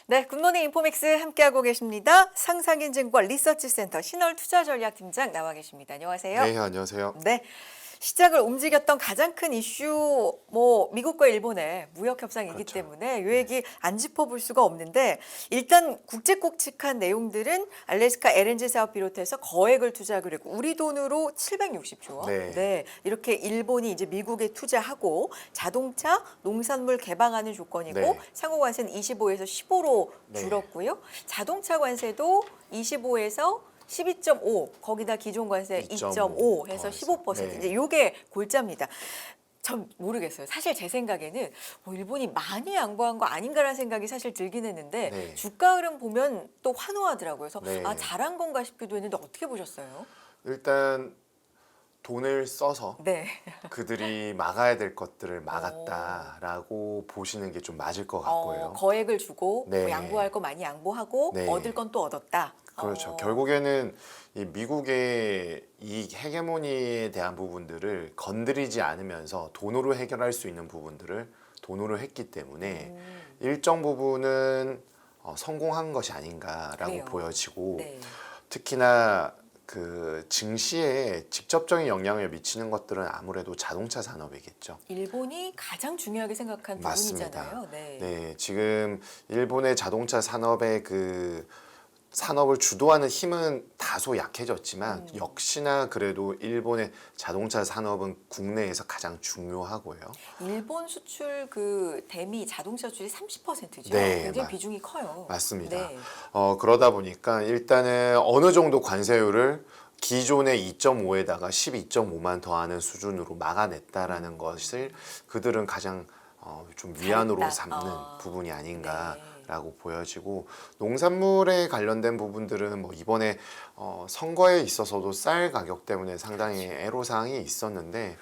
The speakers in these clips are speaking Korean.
네, 굿모닝 인포맥스 함께하고 계십니다. 상상인증권 리서치센터 신월투자전략팀장 나와 계십니다. 안녕하세요. 네, 안녕하세요. 네, 시장을 움직였던 가장 큰 이슈, 미국과 일본의 무역 협상이기 그렇죠. 때문에 이 얘기 안 짚어볼 수가 없는데 일단 굵직굵직한 내용들은 알래스카 LNG 사업 비롯해서 거액을 투자하기로 했고 우리 돈으로 760조 원. 네. 이렇게 일본이 이제 미국에 투자하고 자동차, 농산물 개방하는 조건이고 네. 상호 관세는 25에서 15로 네. 줄었고요. 자동차 관세도 25에서 12.5 거기다 기존 관세 2.5 해서 15%. 네. 이제 요게 골자입니다. 전 모르겠어요. 사실 제 생각에는 일본이 많이 양보한 거 아닌가라는 생각이 사실 들긴 했는데 네. 주가 흐름 보면 또 환호하더라고요. 그래서 네. 잘한 건가 싶기도 했는데 어떻게 보셨어요? 일단 돈을 써서 네. 그들이 막아야 될 것들을 막았다라고 보시는 게 좀 맞을 것 같고요. 거액을 주고 네. 양보할 거 많이 양보하고 네. 얻을 건 또 얻었다. 그렇죠. 결국에는 이 미국의 이 헤게모니에 대한 부분들을 건드리지 않으면서 돈으로 해결할 수 있는 부분들을 돈으로 했기 때문에 일정 부분은 성공한 것이 아닌가라고 그래요. 보여지고 네. 특히나 그 증시에 직접적인 영향을 미치는 것들은 아무래도 자동차 산업이겠죠. 일본이 가장 중요하게 생각한 맞습니다. 부분이잖아요. 네. 네, 지금 일본의 자동차 산업의 그 산업을 주도하는 힘은 다소 약해졌지만 역시나 그래도 일본의 자동차 산업은 국내에서 가장 중요하고요. 일본 수출 그 대미 자동차 수출이 30%죠. 네, 굉장히 비중이 커요. 맞습니다. 네. 그러다 보니까 일단은 어느 정도 관세율을 기존의 2.5에다가 12.5만 더하는 수준으로 막아냈다라는 것을 그들은 가장 좀 위안으로 잘했다. 삼는 부분이 아닌가. 네. 라고 보여지고 농산물에 관련된 부분들은 뭐 이번에 선거에 있어서도 쌀 가격 때문에 상당히 애로사항이 있었는데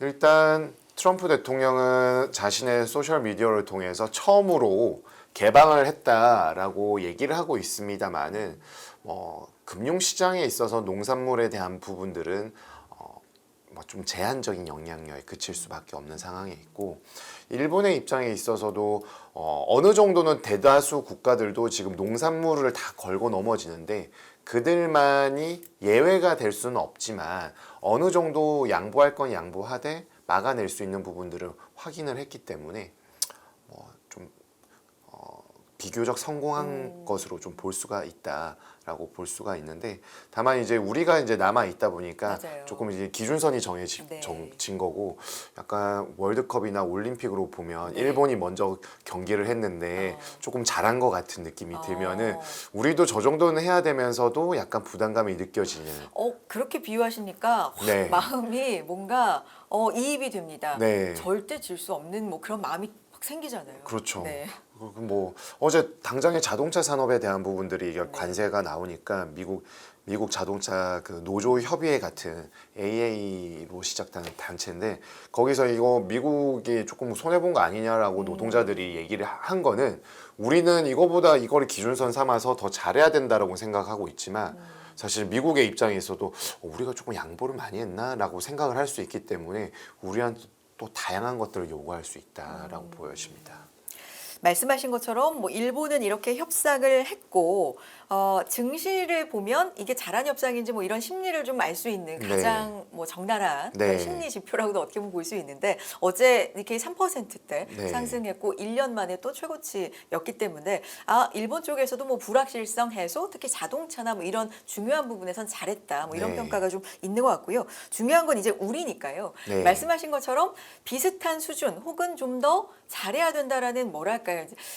일단 트럼프 대통령은 자신의 소셜 미디어를 통해서 처음으로 개방을 했다라고 얘기를 하고 있습니다만은 금융시장에 있어서 농산물에 대한 부분들은 좀 제한적인 영향력에 그칠 수밖에 없는 상황에 있고 일본의 입장에 있어서도 어느 정도는 대다수 국가들도 지금 농산물을 다 걸고 넘어지는데 그들만이 예외가 될 수는 없지만 어느 정도 양보할 건 양보하되 막아낼 수 있는 부분들을 확인을 했기 때문에 좀 비교적 성공한 것으로 좀 볼 수가 있다라고 볼 수가 있는데 다만 이제 우리가 이제 남아 있다 보니까 맞아요. 조금 이제 기준선이 네. 정해진 거고 약간 월드컵이나 올림픽으로 보면 네. 일본이 먼저 경기를 했는데 조금 잘한 것 같은 느낌이 들면은 우리도 저 정도는 해야 되면서도 약간 부담감이 느껴지는. 그렇게 비유하시니까 확 네. 마음이 뭔가 이입이 됩니다. 네. 절대 질 수 없는 그런 마음이 확 생기잖아요. 그렇죠. 네. 그리고 뭐 어제 당장에 자동차 산업에 대한 부분들이 이게 관세가 나오니까 미국 자동차 그 노조 협의회 같은 AA로 시작된 단체인데 거기서 이거 미국이 조금 손해 본 거 아니냐라고 노동자들이 얘기를 한 거는 우리는 이거보다 이거를 기준선 삼아서 더 잘해야 된다라고 생각하고 있지만 사실 미국의 입장에 있어도 우리가 조금 양보를 많이 했나라고 생각을 할 수 있기 때문에 우리한테 또 다양한 것들을 요구할 수 있다라고 보여집니다. 말씀하신 것처럼 일본은 이렇게 협상을 했고 증시를 보면 이게 잘한 협상인지 이런 심리를 좀 알 수 있는 네. 가장 적나라한 네. 심리 지표라고도 어떻게 보면 볼 수 있는데 어제 이렇게 3%대 네. 상승했고 1년 만에 또 최고치였기 때문에 일본 쪽에서도 불확실성 해소 특히 자동차나 이런 중요한 부분에선 잘했다 이런 네. 평가가 좀 있는 것 같고요. 중요한 건 이제 우리니까요. 네. 말씀하신 것처럼 비슷한 수준 혹은 좀 더 잘해야 된다라는 뭐랄까요?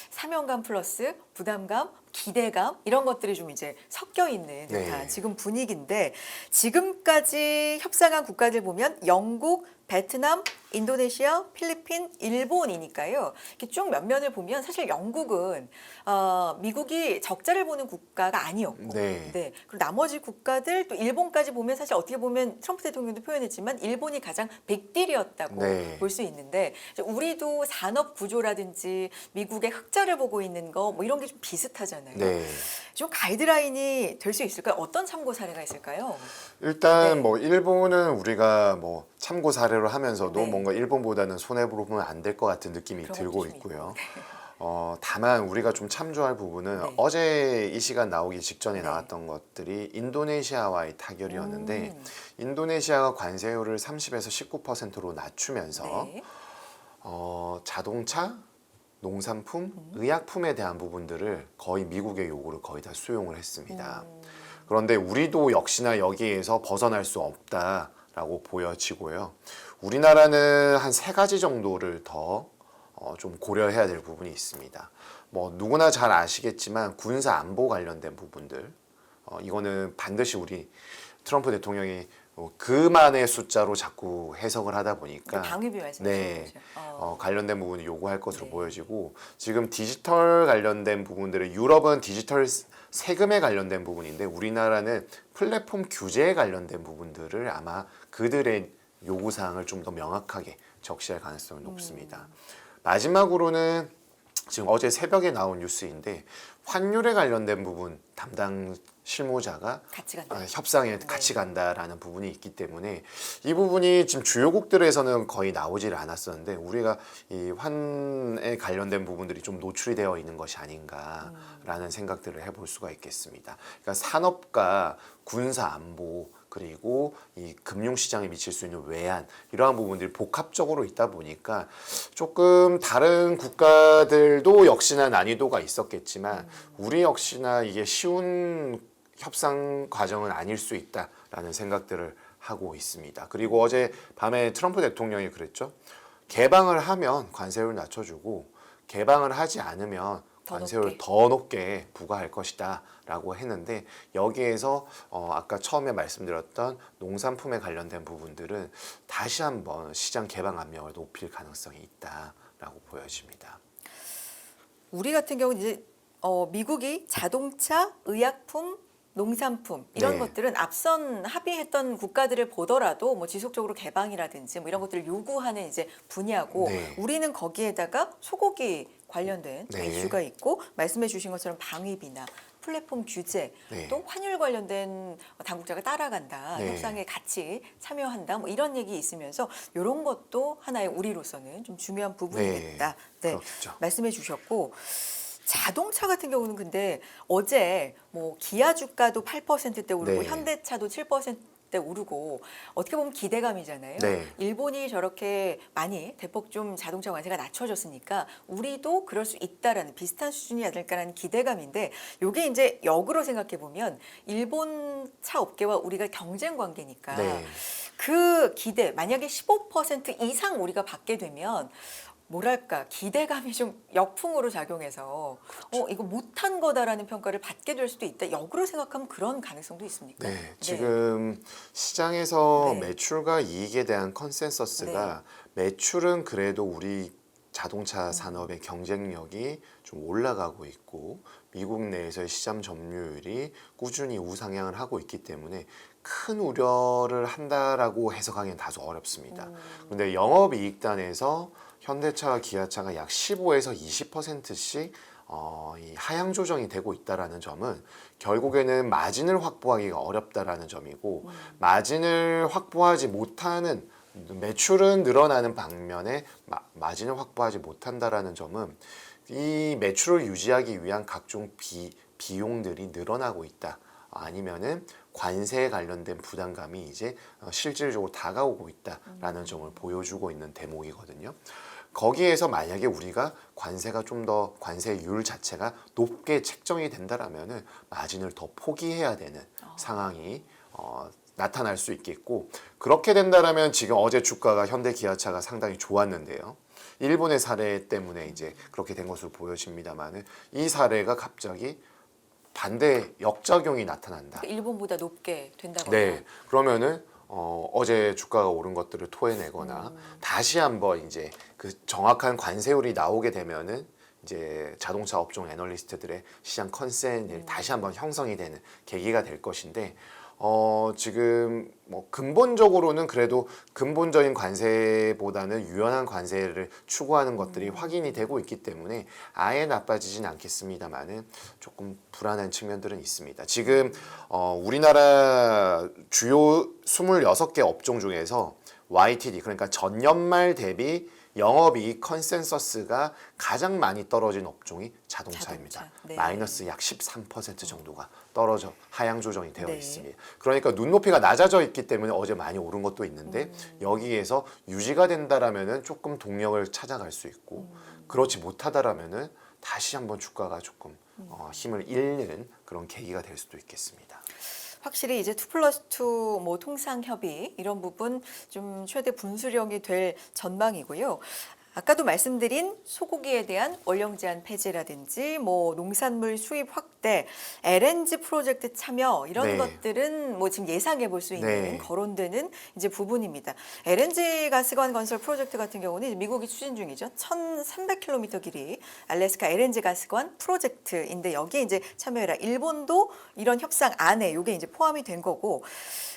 사명감 플러스 부담감, 기대감 이런 것들이 좀 이제 섞여 있는 듯한 네. 지금 분위기인데 지금까지 협상한 국가들 보면 영국, 베트남, 인도네시아, 필리핀, 일본이니까요. 이렇게 쭉 면면을 보면 사실 영국은 미국이 적자를 보는 국가가 아니었고, 네. 그리고 나머지 국가들 또 일본까지 보면 사실 어떻게 보면 트럼프 대통령도 표현했지만 일본이 가장 빅딜이었다고 네. 볼 수 있는데 우리도 산업 구조라든지 미국의 흑자를 보고 있는 거 이런 게 좀 비슷하잖아요. 네. 좀 가이드라인이 될 수 있을까요? 어떤 참고 사례가 있을까요? 일단 네. 일본은 우리가 참고 사례로 하면서도 네. 뭔가 일본보다는 손해 보면 안 될 것 같은 느낌이 그런 들고 것도 좀 있고요. 다만 우리가 좀 참조할 부분은 네. 어제 이 시간 나오기 직전에 네. 나왔던 것들이 인도네시아와의 타결이었는데 인도네시아가 관세율을 30에서 19%로 낮추면서 네. 자동차, 농산품, 의약품에 대한 부분들을 거의 미국의 요구를 거의 다 수용을 했습니다. 그런데 우리도 역시나 여기에서 벗어날 수 없다라고 보여지고요. 우리나라는 한 3가지 정도를 더 좀 고려해야 될 부분이 있습니다. 뭐 누구나 잘 아시겠지만 군사 안보 관련된 부분들, 이거는 반드시 우리 트럼프 대통령이 그만의 숫자로 자꾸 해석을 하다 보니까 방위비 말씀하시는 네, 거죠. 관련된 부분이 요구할 것으로 네. 보여지고 지금 디지털 관련된 부분들을 유럽은 디지털 세금에 관련된 부분인데 우리나라는 플랫폼 규제에 관련된 부분들을 아마 그들의 요구사항을 좀 더 명확하게 적시할 가능성이 높습니다. 마지막으로는 지금 어제 새벽에 나온 뉴스인데 환율에 관련된 부분 담당 실무자가 같이 간다. 협상에 같이 간다라는 부분이 있기 때문에 이 부분이 지금 주요국들에서는 거의 나오질 않았었는데 우리가 이 환에 관련된 부분들이 좀 노출이 되어 있는 것이 아닌가라는 생각들을 해볼 수가 있겠습니다. 그러니까 산업과 군사 안보 그리고 이 금융시장에 미칠 수 있는 외환 이러한 부분들이 복합적으로 있다 보니까 조금 다른 국가들도 역시나 난이도가 있었겠지만 우리 역시나 이게 쉬운 협상 과정은 아닐 수 있다라는 생각들을 하고 있습니다. 그리고 어제 밤에 트럼프 대통령이 그랬죠. 개방을 하면 관세율 낮춰주고 개방을 하지 않으면 관세율 더 높게 부과할 것이다 라고 했는데 여기에서 아까 처음에 말씀드렸던 농산품에 관련된 부분들은 다시 한번 시장 개방 압력을 높일 가능성이 있다라고 보여집니다. 우리 같은 경우는 이제 미국이 자동차, 의약품, 농산품 이런 네. 것들은 앞선 합의했던 국가들을 보더라도 뭐 지속적으로 개방이라든지 뭐 이런 것들을 요구하는 이제 분야고 네. 우리는 거기에다가 소고기 관련된 네. 이슈가 있고 말씀해 주신 것처럼 방위비나 플랫폼 규제 네. 또 환율 관련된 당국자가 따라간다 네. 협상에 같이 참여한다 뭐 이런 얘기 있으면서 이런 것도 하나의 우리로서는 좀 중요한 부분이겠다. 네, 그렇죠. 말씀해 주셨고 자동차 같은 경우는 근데 어제 뭐 기아 주가도 8%대 오르고 네. 현대차도 7%대 오르고 어떻게 보면 기대감이잖아요. 네. 일본이 저렇게 많이 대폭 좀 자동차 관세가 낮춰졌으니까 우리도 그럴 수 있다라는 비슷한 수준이 아닐까라는 기대감인데 이게 이제 역으로 생각해 보면 일본 차 업계와 우리가 경쟁 관계니까 네. 그 기대 만약에 15% 이상 우리가 받게 되면 뭐랄까 기대감이 좀 역풍으로 작용해서 이거 못한 거다라는 평가를 받게 될 수도 있다. 역으로 생각하면 그런 가능성도 있습니까? 네, 지금 시장에서 네. 매출과 이익에 대한 컨센서스가 매출은 그래도 우리 자동차 산업의 경쟁력이 좀 올라가고 있고 미국 내에서의 시장 점유율이 꾸준히 우상향을 하고 있기 때문에 큰 우려를 한다라고 해석하기는 다소 어렵습니다. 그런데 영업이익단에서 현대차와 기아차가 약 15에서 20%씩 이 하향 조정이 되고 있다라는 점은 결국에는 마진을 확보하기가 어렵다라는 점이고 마진을 확보하지 못하는 매출은 늘어나는 반면에 마진을 확보하지 못한다라는 점은 이 매출을 유지하기 위한 각종 비용들이 늘어나고 있다. 아니면은 관세에 관련된 부담감이 이제 실질적으로 다가오고 있다라는 점을 보여주고 있는 대목이거든요. 거기에서 만약에 우리가 관세가 좀 더 관세율 자체가 높게 책정이 된다라면은 마진을 더 포기해야 되는 상황이 나타날 수 있겠고 그렇게 된다라면 지금 어제 주가가 현대 기아차가 상당히 좋았는데요. 일본의 사례 때문에 이제 그렇게 된 것으로 보여집니다만은 이 사례가 갑자기 반대 역작용이 나타난다. 일본보다 높게 된다거나. 네, 그러면은 어제 주가가 오른 것들을 토해내거나 다시 한번 이제 그 정확한 관세율이 나오게 되면은 이제 자동차 업종 애널리스트들의 시장 컨센이 다시 한번 형성이 되는 계기가 될 것인데 지금 뭐 근본적으로는 그래도 근본적인 관세보다는 유연한 관세를 추구하는 것들이 확인이 되고 있기 때문에 아예 나빠지진 않겠습니다만은 조금 불안한 측면들은 있습니다. 지금 우리나라 주요 26개 업종 중에서 YTD 그러니까 전년말 대비 영업이익 컨센서스가 가장 많이 떨어진 업종이 자동차입니다. 자동차. 네. 마이너스 약 13% 정도가 떨어져 하향 조정이 되어 네. 있습니다. 그러니까 눈높이가 낮아져 있기 때문에 어제 많이 오른 것도 있는데 여기에서 유지가 된다라면은 조금 동력을 찾아갈 수 있고 그렇지 못하다라면은 다시 한번 주가가 조금 힘을 잃는 그런 계기가 될 수도 있겠습니다. 확실히 이제 2+2 뭐 통상 협의 이런 부분 좀 최대 분수령이 될 전망이고요. 아까도 말씀드린 소고기에 대한 원령 제한 폐지라든지 뭐 농산물 수입 확대, LNG 프로젝트 참여 이런 네. 것들은 뭐 지금 예상해 볼 수 있는 네. 거론되는 이제 부분입니다. LNG 가스관 건설 프로젝트 같은 경우는 이제 미국이 추진 중이죠. 1,300km 길이 알래스카 LNG 가스관 프로젝트인데 여기에 이제 참여해라. 일본도 이런 협상 안에 이게 이제 포함이 된 거고.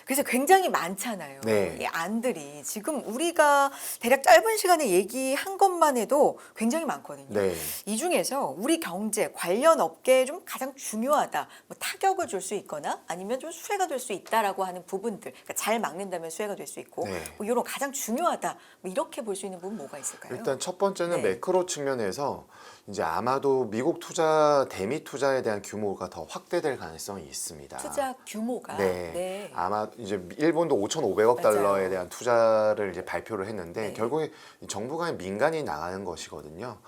그래서 굉장히 많잖아요. 네. 이 안들이 지금 우리가 대략 짧은 시간에 얘기한 것만 해도 굉장히 많거든요. 네. 이 중에서 우리 경제 관련 업계에 좀 가장 중요하다, 뭐 타격을 줄 수 있거나 아니면 좀 수혜가 될 수 있다라고 하는 부분들, 그러니까 잘 막는다면 수혜가 될 수 있고, 네. 뭐 이런 가장 중요하다, 뭐 이렇게 볼 수 있는 부분 뭐가 있을까요? 일단 첫 번째는 네. 매크로 측면에서 이제 아마도 미국 투자 대미 투자에 대한 규모가 더 확대될 가능성이 있습니다. 투자 규모가 네. 아마 이제 일본도 5,500억 달러에 맞아요. 대한 투자를 이제 발표를 했는데 네. 결국에 정부가 민간이 나가는 것이거든요.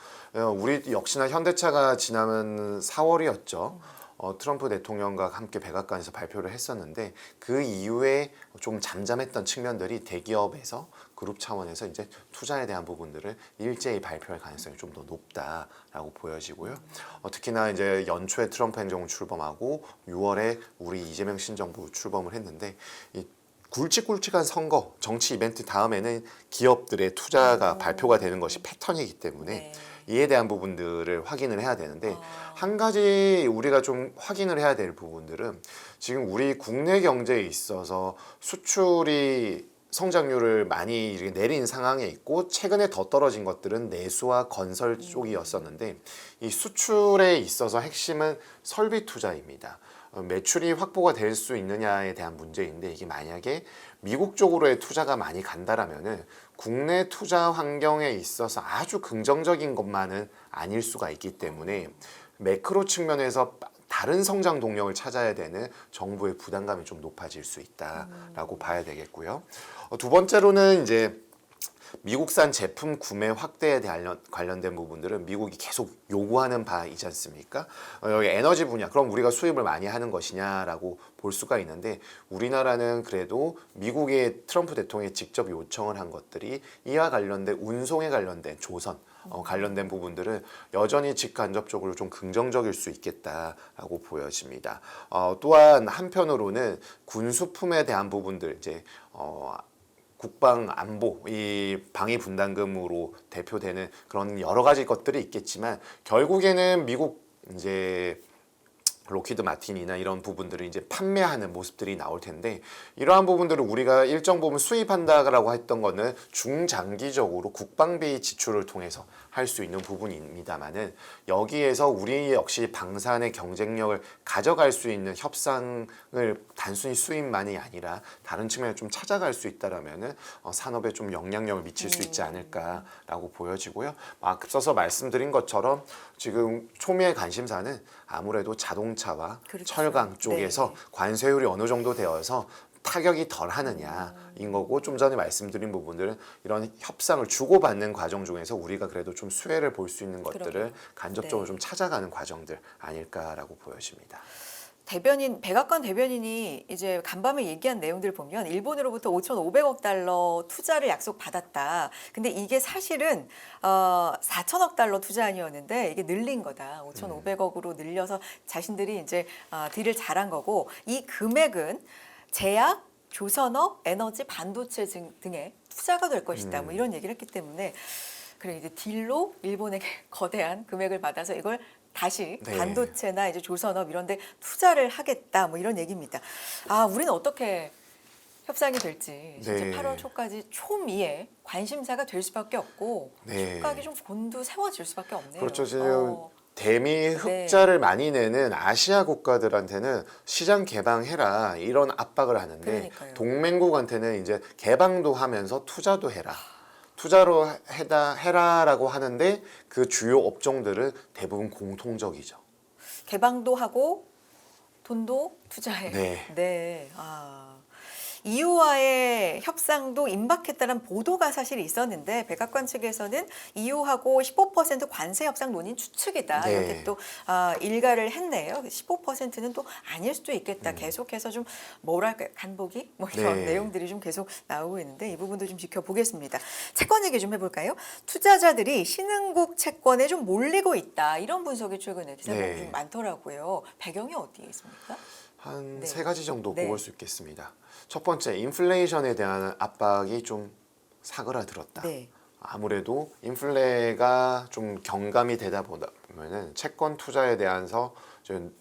우리 역시나 현대차가 지난 4월이었죠. 트럼프 대통령과 함께 백악관에서 발표를 했었는데 그 이후에 좀 잠잠했던 측면들이 대기업에서 그룹 차원에서 이제 투자에 대한 부분들을 일제히 발표할 가능성이 좀 더 높다라고 보여지고요. 특히나 이제 연초에 트럼프 행정부 출범하고 6월에 우리 이재명 신정부 출범을 했는데 이 굵직굵직한 선거, 정치 이벤트 다음에는 기업들의 투자가 발표가 되는 것이 패턴이기 때문에 네. 이에 대한 부분들을 확인을 해야 되는데 한 가지 우리가 좀 확인을 해야 될 부분들은 지금 우리 국내 경제에 있어서 수출이 성장률을 많이 이렇게 내린 상황에 있고 최근에 더 떨어진 것들은 내수와 건설 쪽이었었는데 이 수출에 있어서 핵심은 설비 투자입니다. 매출이 확보가 될 수 있느냐에 대한 문제인데 이게 만약에 미국 쪽으로의 투자가 많이 간다라면은 국내 투자 환경에 있어서 아주 긍정적인 것만은 아닐 수가 있기 때문에 매크로 측면에서 다른 성장 동력을 찾아야 되는 정부의 부담감이 좀 높아질 수 있다라고 봐야 되겠고요. 두 번째로는 이제 미국산 제품 구매 확대에 대한 관련된 부분들은 미국이 계속 요구하는 바이지 않습니까? 여기 에너지 분야, 그럼 우리가 수입을 많이 하는 것이냐라고 볼 수가 있는데 우리나라는 그래도 미국의 트럼프 대통령이 직접 요청을 한 것들이 이와 관련된 운송에 관련된 조선 관련된 부분들은 여전히 직간접적으로 좀 긍정적일 수 있겠다라고 보여집니다. 또한 한편으로는 군수품에 대한 부분들 이제 국방 안보, 이 방위 분담금으로 대표되는 그런 여러 가지 것들이 있겠지만 결국에는 미국 이제 로키드 마틴이나 이런 부분들을 이제 판매하는 모습들이 나올 텐데 이러한 부분들을 우리가 일정 부분 수입한다라고 했던 거는 중장기적으로 국방비 지출을 통해서 할 수 있는 부분입니다만은 여기에서 우리 역시 방산의 경쟁력을 가져갈 수 있는 협상을 단순히 수입만이 아니라 다른 측면에 좀 찾아갈 수 있다라면은 산업에 좀 영향력을 미칠 수 있지 않을까라고 보여지고요. 앞서서 말씀드린 것처럼 지금 초미의 관심사는 아무래도 자동차와 그렇죠. 철강 쪽에서 네. 관세율이 어느 정도 되어서 타격이 덜 하느냐인 거고 좀 전에 말씀드린 부분들은 이런 협상을 주고받는 과정 중에서 우리가 그래도 좀 수혜를 볼 수 있는 것들을 그럼요. 간접적으로 네. 좀 찾아가는 과정들 아닐까라고 보여집니다. 대변인 백악관 대변인이 이제 간밤에 얘기한 내용들 보면 일본으로부터 5,500억 달러 투자를 약속 받았다. 근데 이게 사실은 4천억 달러 투자안이었는데 이게 늘린 거다. 5,500억으로 늘려서 자신들이 이제 딜을 잘한 거고 이 금액은 제약, 조선업, 에너지, 반도체 등에 투자가 될 것이다. 뭐 이런 얘기를 했기 때문에 그래 이제 딜로 일본에게 거대한 금액을 받아서 이걸 다시 네. 반도체나 이제 조선업 이런 데 투자를 하겠다. 뭐 이런 얘기입니다. 우리는 어떻게 협상이 될지 진짜 네. 8월 초까지 초미에 관심사가 될 수밖에 없고 네. 주가가 좀 곤두세워질 수밖에 없네요. 그렇죠. 지금 대미 흑자를 많이 내는 아시아 국가들한테는 시장 개방해라 이런 압박을 하는데 그러니까요. 동맹국한테는 이제 개방도 하면서 투자도 해라. 투자로 해라라고 하는데 그 주요 업종들은 대부분 공통적이죠. 개방도 하고 돈도 투자해. 네. 네. EU와의 협상도 임박했다는 보도가 사실 있었는데 백악관 측에서는 EU하고 15% 관세 협상 논의 추측이다. 네. 이렇게 또 일가를 했네요. 15%는 또 아닐 수도 있겠다. 계속해서 좀 뭐랄까 간보기 뭐 이런 네. 내용들이 좀 계속 나오고 있는데 이 부분도 좀 지켜보겠습니다. 채권 얘기 좀 해볼까요? 투자자들이 신흥국 채권에 좀 몰리고 있다. 이런 분석이 최근에 기사가 네. 좀 많더라고요. 배경이 어디에 있습니까? 한 네. 세 가지 정도 네. 뽑을 수 있겠습니다. 첫 번째, 인플레이션에 대한 압박이 좀 사그라들었다. 네. 아무래도 인플레가 좀 경감이 되다 보면은 채권 투자에 대해서 좀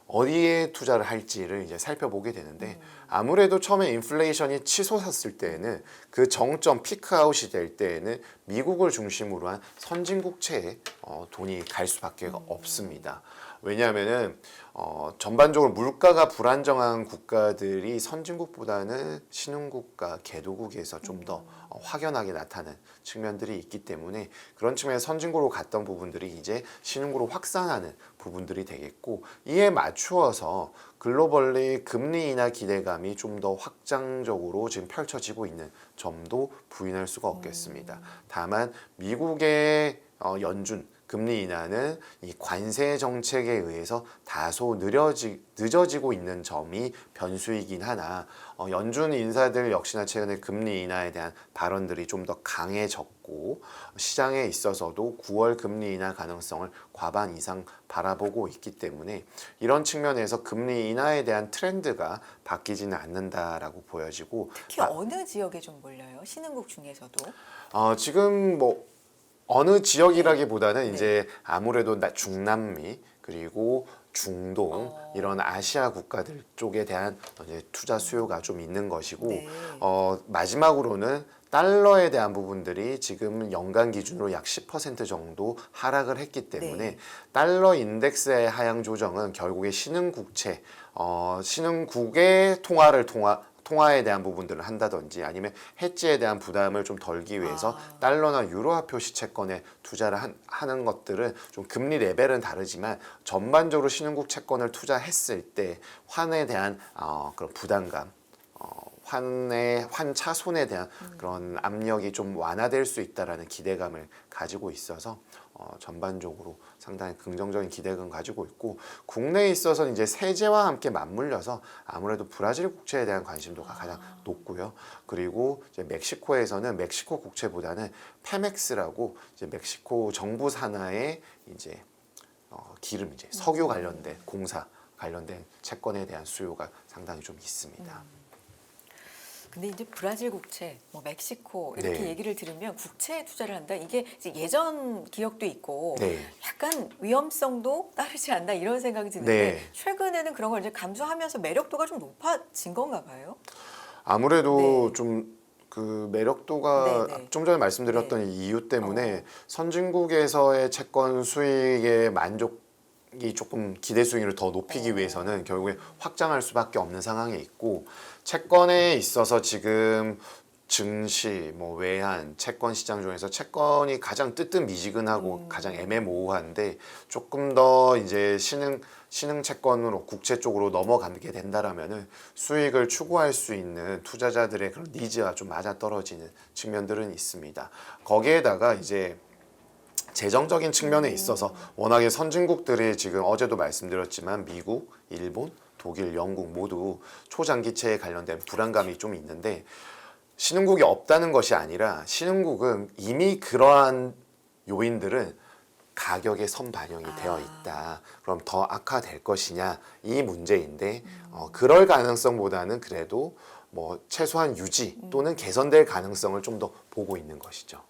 어디에 투자를 할지를 이제 살펴보게 되는데 아무래도 처음에 인플레이션이 치솟았을 때에는 그 정점 피크아웃이 될 때에는 미국을 중심으로 한 선진국채에 돈이 갈 수밖에 없습니다. 왜냐하면은 전반적으로 물가가 불안정한 국가들이 선진국보다는 신흥국과 개도국에서 좀 더 확연하게 나타나는 측면들이 있기 때문에 그런 측면에서 선진국으로 갔던 부분들이 이제 신흥국으로 확산하는 부분들이 되겠고 이에 맞추어서 글로벌리 금리 인하 기대감이 좀 더 확장적으로 지금 펼쳐지고 있는 점도 부인할 수가 없겠습니다. 다만 미국의 연준 금리 인하는 이 관세 정책에 의해서 다소 늦어지고 있는 점이 변수이긴 하나 연준 인사들 역시나 최근에 금리 인하에 대한 발언들이 좀 더 강해졌고 시장에 있어서도 9월 금리 인하 가능성을 과반 이상 바라보고 있기 때문에 이런 측면에서 금리 인하에 대한 트렌드가 바뀌지는 않는다라고 보여지고 특히 어느 지역에 좀 몰려요? 신흥국 중에서도? 지금 뭐 어느 지역이라기보다는 네. 이제 아무래도 중남미 그리고 중동 이런 아시아 국가들 쪽에 대한 이제 투자 수요가 좀 있는 것이고 네. 마지막으로는 달러에 대한 부분들이 지금 연간 기준으로 약 10% 정도 하락을 했기 때문에 네. 달러 인덱스의 하향 조정은 결국에 신흥국채, 신흥국의 통화에 대한 부분들을 한다든지 아니면 해지에 대한 부담을 좀 덜기 위해서 달러나 유로화표 시채권에 투자를 하는 것들은 좀 금리 레벨은 다르지만 전반적으로 신흥국 채권을 투자했을 때 환에 대한 그런 부담감 환 차손에 대한 그런 압력이 좀 완화될 수 있다라는 기대감을 가지고 있어서 전반적으로 상당히 긍정적인 기대감 가지고 있고 국내에 있어서는 이제 세제와 함께 맞물려서 아무래도 브라질 국채에 대한 관심도가 가장 높고요. 그리고 이제 멕시코에서는 멕시코 국채보다는 페멕스라고 이제 멕시코 정부 산하의 이제 기름 이제 석유 관련된 공사 관련된 채권에 대한 수요가 상당히 좀 있습니다. 근데 이제 브라질 국채, 뭐 멕시코 이렇게 네. 얘기를 들으면 국채에 투자를 한다. 이게 이제 예전 기억도 있고 네. 약간 위험성도 따르지 않나 이런 생각이 드는데 네. 최근에는 그런 걸 이제 감수하면서 매력도가 좀 높아진 건가 봐요. 아무래도 좀 그 매력도가 네, 네. 좀 전에 말씀드렸던 이 이유 때문에 선진국에서의 채권 수익의 만족이 조금 기대 수익률을 더 높이기 위해서는 결국에 확장할 수밖에 없는 상황에 있고 채권에 있어서 지금 증시, 뭐 외환, 채권 시장 중에서 채권이 가장 뜨뜻미지근하고 가장 애매모호한데 조금 더 이제 신흥 채권으로 국채 쪽으로 넘어가게 된다라면은 수익을 추구할 수 있는 투자자들의 그런 니즈와 좀 맞아떨어지는 측면들은 있습니다. 거기에다가 이제 재정적인 측면에 있어서 워낙에 선진국들이 지금 어제도 말씀드렸지만 미국, 일본, 독일, 영국 모두 초장기채에 관련된 불안감이 좀 있는데 신흥국이 없다는 것이 아니라 신흥국은 이미 그러한 요인들은 가격에 선반영이 되어 있다. 그럼 더 악화될 것이냐 이 문제인데 그럴 가능성보다는 그래도 뭐 최소한 유지 또는 개선될 가능성을 좀 더 보고 있는 것이죠.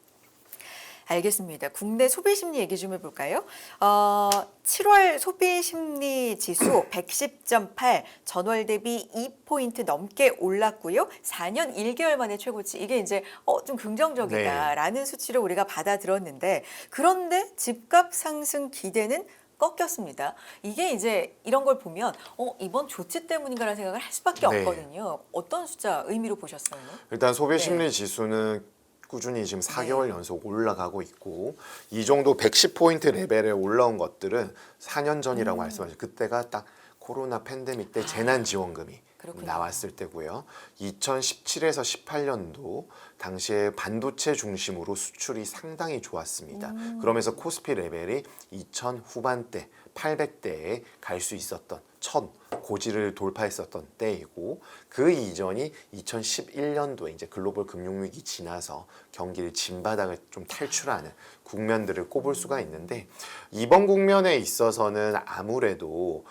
알겠습니다. 국내 소비 심리 얘기 좀 해볼까요? 7월 소비 심리 지수 110.8 전월 대비 2포인트 넘게 올랐고요. 4년 1개월 만에 최고치. 이게 이제 좀 긍정적이다라는 수치를 우리가 받아들었는데 그런데 집값 상승 기대는 꺾였습니다. 이게 이제 이런 걸 보면 이번 조치 때문인가라는 생각을 할 수밖에 네. 없거든요. 어떤 숫자 의미로 보셨어요? 일단 소비 네. 심리 지수는 꾸준히 지금 4개월 연속 올라가고 있고 이 정도 110포인트 레벨에 올라온 것들은 4년 전이라고 말씀하셨죠. 그때가 딱 코로나 팬데믹 때 재난지원금이 그렇군요. 나왔을 때고요. 2017에서 18년도 당시에 반도체 중심으로 수출이 상당히 좋았습니다. 그러면서 코스피 레벨이 2000 후반대 800대에 갈 수 있었던 첫 고지를 돌파했었던 때이고 그 이전이 2011년도에 이제 글로벌 금융위기 지나서 경기를 진바닥을 좀 탈출하는 국면들을 꼽을 수가 있는데 이번 국면에 있어서는 아무래도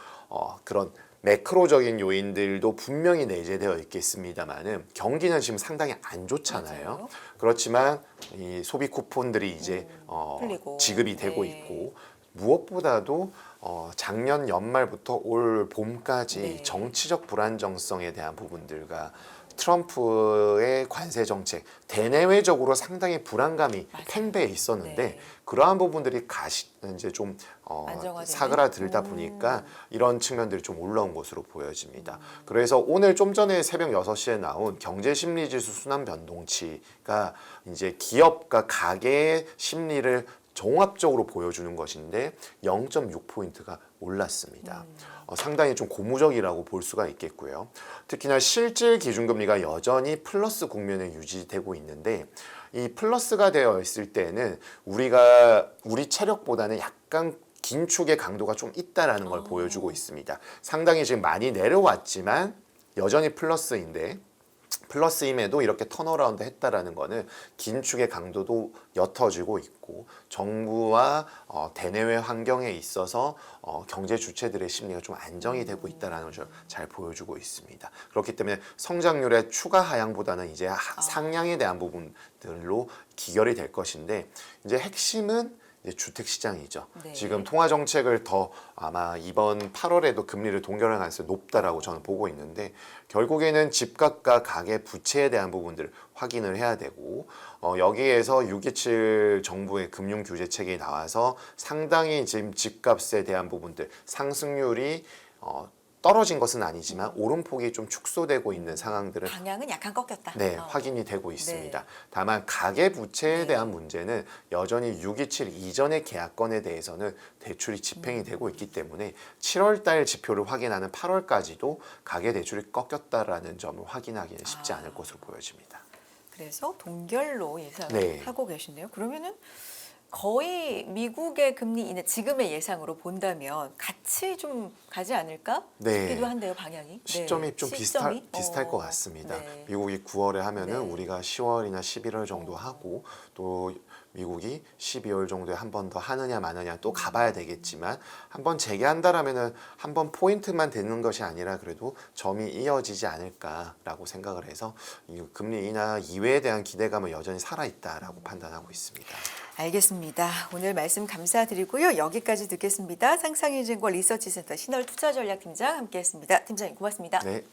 그런 매크로적인 요인들도 분명히 내재되어 있겠습니다만은 경기는 지금 상당히 안 좋잖아요. 맞아요. 그렇지만 이 소비 쿠폰들이 이제 풀리고. 지급이 되고 네. 있고 무엇보다도 작년 연말부터 올 봄까지 네. 정치적 불안정성에 대한 부분들과 트럼프의 관세 정책 대내외적으로 상당히 불안감이 맞아요. 팽배해 있었는데 네. 그러한 부분들이 이제 좀 안정화되는? 사그라들다 보니까 이런 측면들이 좀 올라온 것으로 보여집니다. 그래서 오늘 좀 전에 새벽 6시에 나온 경제심리지수 순환 변동치가 이제 기업과 가계의 심리를 종합적으로 보여주는 것인데 0.6포인트가 올랐습니다. 상당히 좀 고무적이라고 볼 수가 있겠고요. 특히나 실질 기준금리가 여전히 플러스 국면에 유지되고 있는데 이 플러스가 되어 있을 때는 우리 체력보다는 약간 긴축의 강도가 좀 있다라는 걸 보여주고 있습니다. 상당히 지금 많이 내려왔지만 여전히 플러스인데 플러스임에도 이렇게 턴어라운드 했다라는 거는 긴축의 강도도 옅어지고 있고 정부와 대내외 환경에 있어서 경제 주체들의 심리가 좀 안정이 되고 있다라는 걸 잘 보여주고 있습니다. 그렇기 때문에 성장률의 추가 하향보다는 이제 상향에 대한 부분들로 기결이 될 것인데 이제 핵심은 이제 주택 시장이죠. 네. 지금 통화 정책을 더 아마 이번 8월에도 금리를 동결할 가능성이 높다라고 저는 보고 있는데 결국에는 집값과 가계 부채에 대한 부분들을 확인을 해야 되고 여기에서 6.27 정부의 금융 규제 책이 나와서 상당히 지금 집값에 대한 부분들 상승률이 떨어진 것은 아니지만 오름폭이 좀 축소되고 있는 상황들은 방향은 약간 꺾였다. 네, 확인이 되고 있습니다. 네. 다만 가계 부채에 네. 대한 문제는 여전히 6.27 이전의 계약건에 대해서는 대출이 집행이 되고 있기 때문에 7월 달 지표를 확인하는 8월까지도 가계 대출이 꺾였다라는 점을 확인하기는 쉽지 않을 것으로 보여집니다. 그래서 동결로 예상을 네. 하고 계신데요. 그러면은 거의 미국의 금리 인하 지금의 예상으로 본다면 같이 좀 가지 않을까 네. 싶기도 한데요, 방향이. 시점이 네. 좀 시점이? 비슷할 것 같습니다. 네. 미국이 9월에 하면은 네. 우리가 10월이나 11월 정도 하고 또 미국이 12월 정도에 한 번 더 하느냐 마느냐 또 가봐야 되겠지만 한 번 재개한다라면은 한 번 포인트만 되는 것이 아니라 그래도 점이 이어지지 않을까라고 생각을 해서 이 금리 인하 이외에 대한 기대감은 여전히 살아있다라고 판단하고 있습니다. 알겠습니다. 오늘 말씀 감사드리고요. 여기까지 듣겠습니다. 상상인증권 리서치센터 신월 투자전략팀장 함께했습니다. 팀장님 고맙습니다. 네.